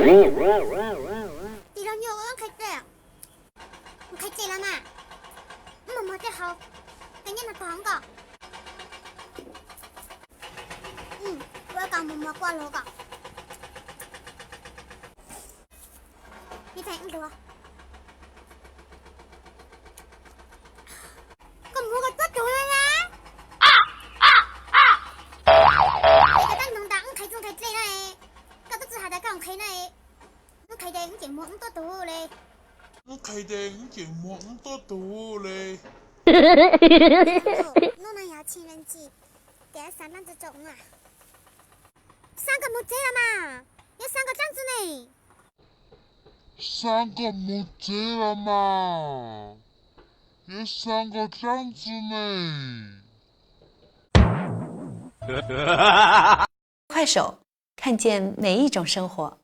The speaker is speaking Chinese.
你让牛恩开这，我开这了嘛？我没得好，给你们讲个。我讲冇挂路个，你睇唔到啊？咁冇個得咗啦！你個燈籠打睇中睇知啦你，覺得之下大家唔企你，我企定節目咁多度你，我睇定節目咁多度咧。我那有情人節，第一三單就中啊！3個木姐啦嘛，有3個張子呢。3個木姐了嘛，有3個張子呢。快手，看见每一种生活。